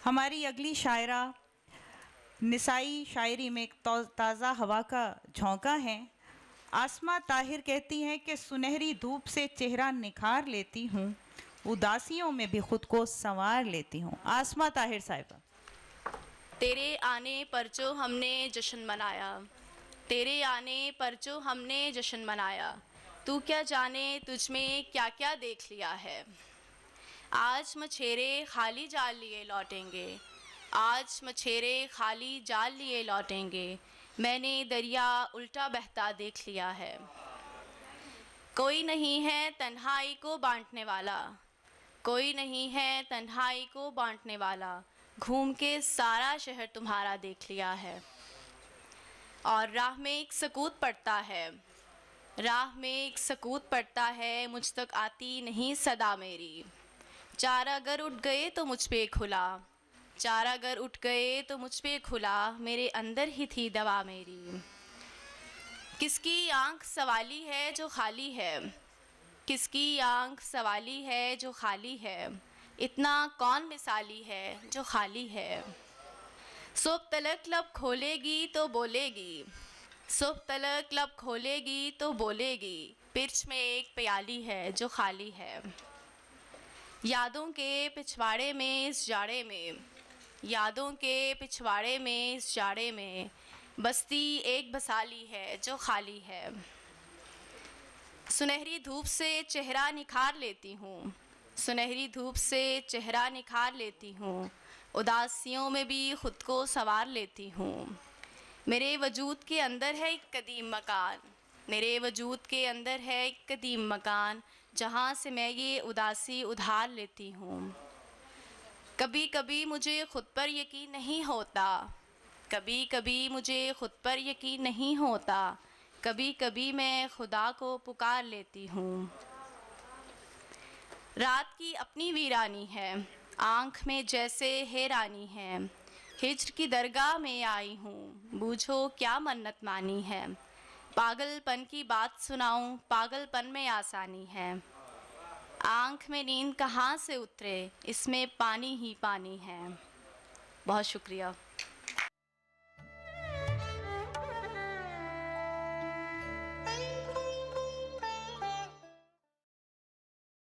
हमारी अगली शायरा निसाई शायरी में एक ताज़ा हवा का झोंका है। आसमा ताहिर कहती हैं कि सुनहरी धूप से चेहरा निखार लेती हूँ, उदासियों में भी खुद को संवार लेती हूँ। आसमा ताहिर साहिबा। तेरे आने पर जो हमने जश्न मनाया, तेरे आने पर जो हमने जश्न मनाया, तू क्या जाने तुझ में क्या क्या देख लिया है। आज मछेरे खाली जाल लिए लौटेंगे, आज मछेरे खाली जाल लिए लौटेंगे, मैंने दरिया उल्टा बहता देख लिया है। कोई नहीं है तन्हाई को बांटने वाला, कोई नहीं है तन्हाई को बांटने वाला, घूम के सारा शहर तुम्हारा देख लिया है। और राह में एक सकूत पड़ता है, राह में एक सकूत पड़ता है, मुझ तक आती नहीं सदा मेरी। चार अगर उठ गए तो मुझ पे खुला, चार अगर उठ गए तो मुझ पे खुला, मेरे अंदर ही थी दवा मेरी। किसकी आंख सवाली है जो खाली है, किसकी आंख सवाली है जो खाली है, इतना कौन मिसाली है जो खाली है। सुबह तलक लब खोलेगी तो बोलेगी, सुबह तलक लब खोलेगी तो बोलेगी, पिर्च में एक प्याली है जो खाली है। यादों के पिछवाड़े में इस जाड़े में, यादों के पिछवाड़े में इस जाड़े में, बस्ती एक बसाली है जो खाली है। सुनहरी धूप से चेहरा निखार लेती हूँ, सुनहरी धूप से चेहरा निखार लेती हूँ, उदासियों में भी खुद को संवार लेती हूँ। मेरे वजूद के अंदर है एक कदीम मकान, मेरे वजूद के अंदर है एक कदीम मकान, जहाँ से मैं ये उदासी उधार लेती हूँ। कभी कभी मुझे खुद पर यकीन नहीं होता, कभी कभी मुझे खुद पर यकीन नहीं होता, कभी कभी मैं खुदा को पुकार लेती हूँ। रात की अपनी वीरानी है, आँख में जैसे हैरानी है, हिज्र की दरगाह में आई हूँ, बूझो क्या मन्नत मानी है। पागलपन की बात सुनाऊं, पागलपन में आसानी है, आँख में नींद कहाँ से उतरे, इसमें पानी ही पानी है। बहुत शुक्रिया।